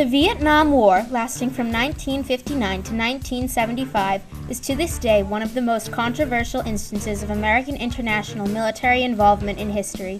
The Vietnam War, lasting from 1959 to 1975, is to this day one of the most controversial instances of American international military involvement in history.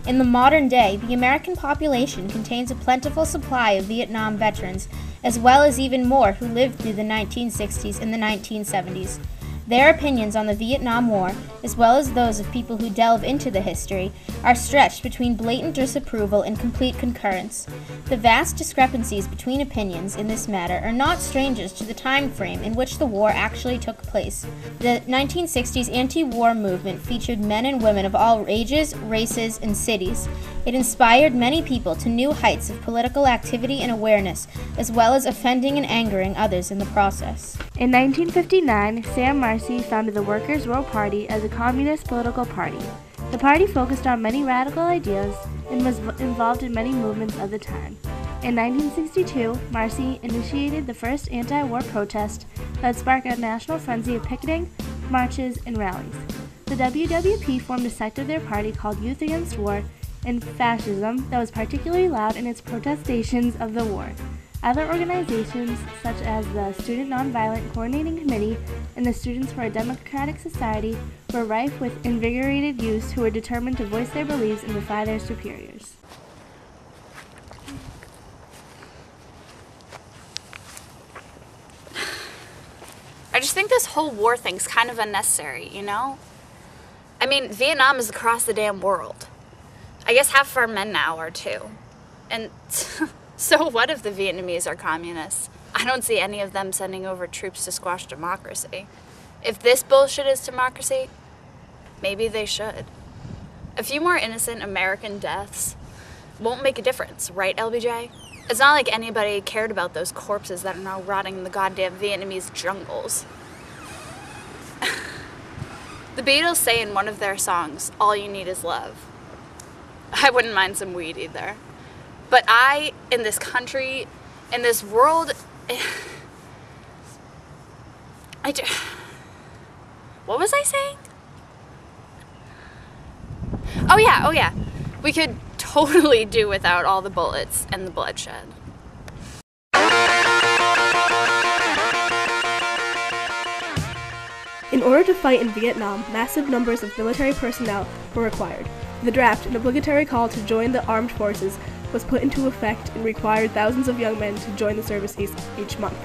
In the modern day, the American population contains a plentiful supply of Vietnam veterans, as well as even more who lived through the 1960s and the 1970s. Their opinions on the Vietnam War, as well as those of people who delve into the history, are stretched between blatant disapproval and complete concurrence. The vast discrepancies between opinions in this matter are not strangers to the time frame in which the war actually took place. The 1960s anti-war movement featured men and women of all ages, races, and cities. It inspired many people to new heights of political activity and awareness, as well as offending and angering others in the process. In 1959, Sam Marcy founded the Workers' World Party as a communist political party. The party focused on many radical ideas and was involved in many movements of the time. In 1962, Marcy initiated the first anti-war protest that sparked a national frenzy of picketing, marches, and rallies. The WWP formed a sect of their party called Youth Against War and Fascism that was particularly loud in its protestations of the war. Other organizations, such as the Student Nonviolent Coordinating Committee and the Students for a Democratic Society, were rife with invigorated youths who were determined to voice their beliefs and defy their superiors. I just think this whole war thing's kind of unnecessary, you know? I mean, Vietnam is across the damn world. I guess half of our men now are too. And so what if the Vietnamese are communists? I don't see any of them sending over troops to squash democracy. If this bullshit is democracy, maybe they should. A few more innocent American deaths won't make a difference, right, LBJ? It's not like anybody cared about those corpses that are now rotting in the goddamn Vietnamese jungles. The Beatles say in one of their songs, "All you need is love." I wouldn't mind some weed either. But I, in this country, in this world, what was I saying? Oh yeah. We could totally do without all the bullets and the bloodshed. In order to fight in Vietnam, massive numbers of military personnel were required. The draft, an obligatory call to join the armed forces, was put into effect and required thousands of young men to join the service each month.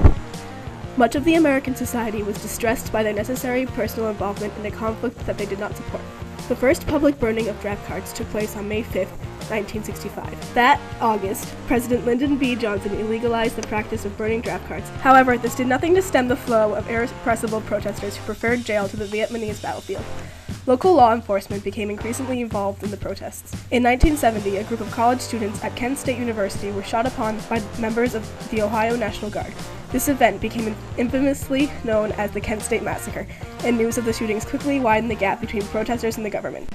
Much of the American society was distressed by their necessary personal involvement in a conflict that they did not support. The first public burning of draft cards took place on May 5, 1965. That August, President Lyndon B. Johnson illegalized the practice of burning draft cards. However, this did nothing to stem the flow of irrepressible protesters who preferred jail to the Vietnamese battlefield. Local law enforcement became increasingly involved in the protests. In 1970, a group of college students at Kent State University were shot upon by members of the Ohio National Guard. This event became infamously known as the Kent State Massacre, and news of the shootings quickly widened the gap between protesters and the government.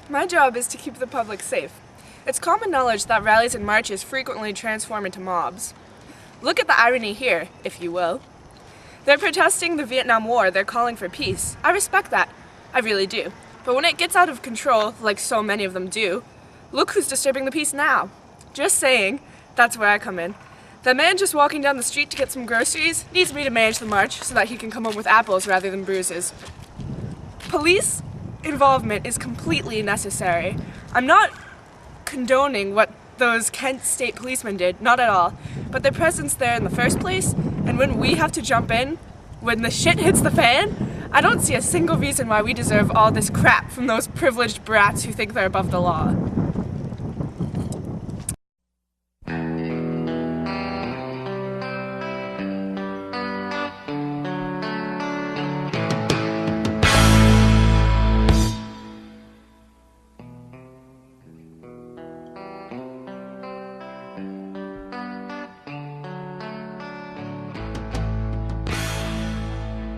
My job is to keep the public safe. It's common knowledge that rallies and marches frequently transform into mobs. Look at the irony here, if you will. They're protesting the Vietnam War, they're calling for peace. I respect that. I really do. But when it gets out of control, like so many of them do, look who's disturbing the peace now. Just saying, that's where I come in. The man just walking down the street to get some groceries needs me to manage the march so that he can come home with apples rather than bruises. Police involvement is completely necessary. I'm not condoning what those Kent State policemen did, not at all. But their presence there in the first place, and when we have to jump in, when the shit hits the fan, I don't see a single reason why we deserve all this crap from those privileged brats who think they're above the law.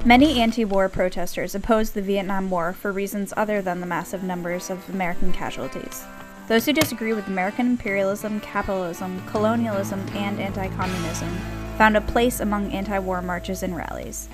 Many anti-war protesters opposed the Vietnam War for reasons other than the massive numbers of American casualties. Those who disagree with American imperialism, capitalism, colonialism, and anti-communism found a place among anti-war marches and rallies.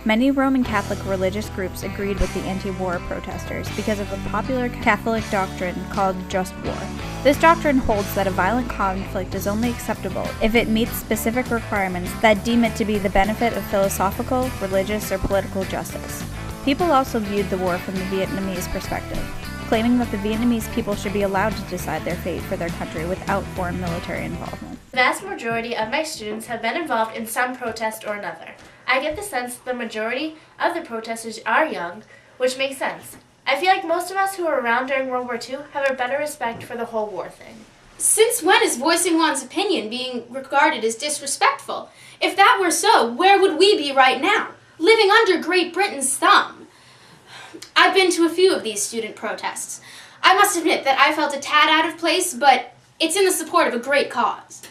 Many Roman Catholic religious groups agreed with the anti-war protesters because of a popular Catholic doctrine called just war. This doctrine holds that a violent conflict is only acceptable if it meets specific requirements that deem it to be the benefit of philosophical, religious, or political justice. People also viewed the war from the Vietnamese perspective, claiming that the Vietnamese people should be allowed to decide their fate for their country without foreign military involvement. The vast majority of my students have been involved in some protest or another. I get the sense that the majority of the protesters are young, which makes sense. I feel like most of us who were around during World War II have a better respect for the whole war thing. Since when is voicing one's opinion being regarded as disrespectful? If that were so, where would we be right now? Living under Great Britain's thumb. I've been to a few of these student protests. I must admit that I felt a tad out of place, but it's in the support of a great cause.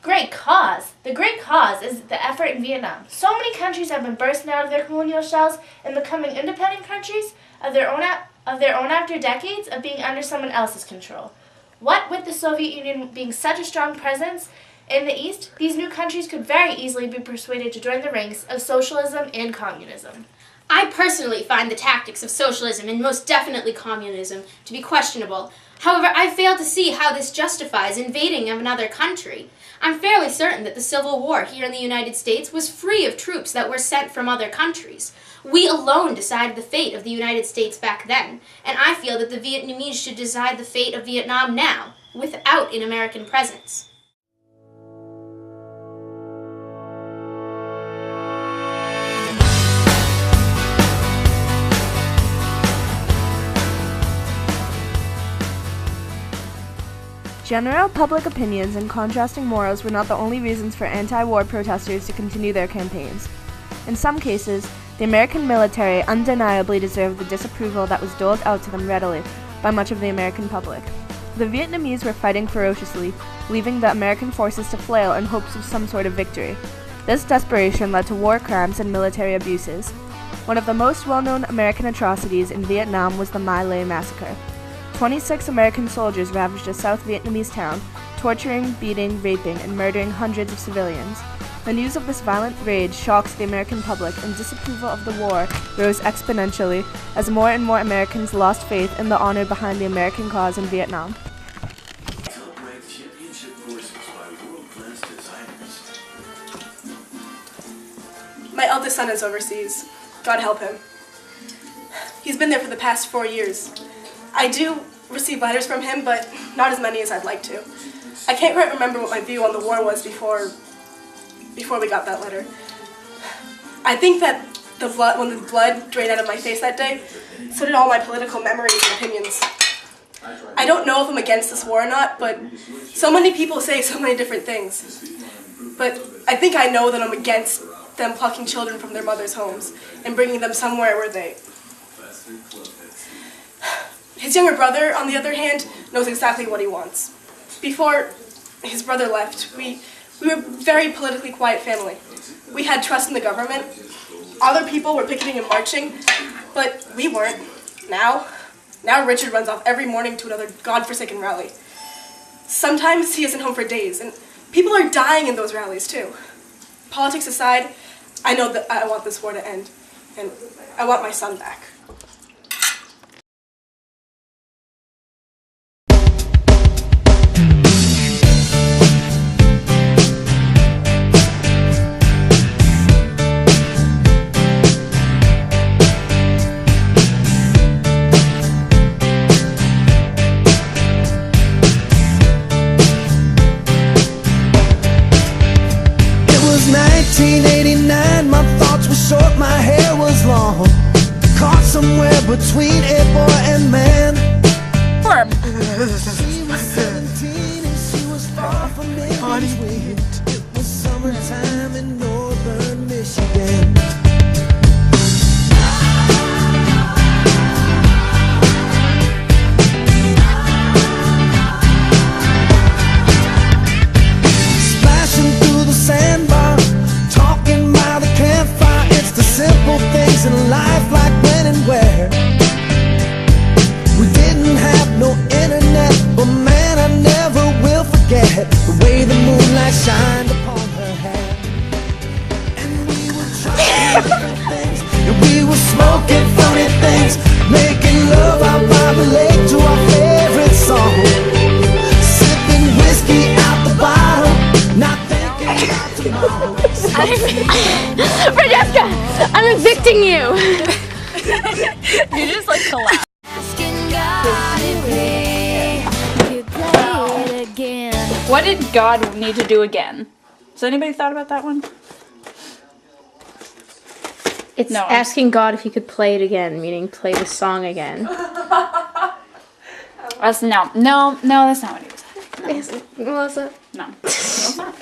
Great cause? The great cause is the effort in Vietnam. So many countries have been bursting out of their colonial shells and becoming independent countries of their own after decades of being under someone else's control. What with the Soviet Union being such a strong presence in the East, these new countries could very easily be persuaded to join the ranks of socialism and communism. I personally find the tactics of socialism and most definitely communism to be questionable. However, I fail to see how this justifies invading of another country. I'm fairly certain that the Civil War here in the United States was free of troops that were sent from other countries. We alone decided the fate of the United States back then, and I feel that the Vietnamese should decide the fate of Vietnam now, without an American presence. General public opinions and contrasting morals were not the only reasons for anti-war protesters to continue their campaigns. In some cases, the American military undeniably deserved the disapproval that was doled out to them readily by much of the American public. The Vietnamese were fighting ferociously, leaving the American forces to flail in hopes of some sort of victory. This desperation led to war crimes and military abuses. One of the most well-known American atrocities in Vietnam was the My Lai massacre. 26 American soldiers ravaged a South Vietnamese town, torturing, beating, raping, and murdering hundreds of civilians. The news of this violent rage shocked the American public, and disapproval of the war rose exponentially as more and more Americans lost faith in the honor behind the American cause in Vietnam. My eldest son is overseas. God help him. He's been there for the past 4 years. I do receive letters from him, but not as many as I'd like to. I can't quite remember what my view on the war was before we got that letter. I think that when the blood drained out of my face that day, so did all my political memories and opinions. I don't know if I'm against this war or not, but so many people say so many different things. But I think I know that I'm against them plucking children from their mothers' homes and bringing them somewhere where they... His younger brother, on the other hand, knows exactly what he wants. Before his brother left, we were a very politically quiet family. We had trust in the government. Other people were picketing and marching, but we weren't. Now Richard runs off every morning to another godforsaken rally. Sometimes he isn't home for days, and people are dying in those rallies too. Politics aside, I know that I want this war to end, and I want my son back. Between a boy and man. She was 17 and she was far from being sweet. It was summertime in northern Michigan. Splashing through the sandbar, talking by the campfire. It's the simple things in life, like when and where. We didn't have no internet, but man, I I'm evicting you. You just like collapse. What did God need to do again? Has anybody thought about that one? It's asking God if he could play it again, meaning play the song again. No, that's not what he was saying. Melissa? No, it's not.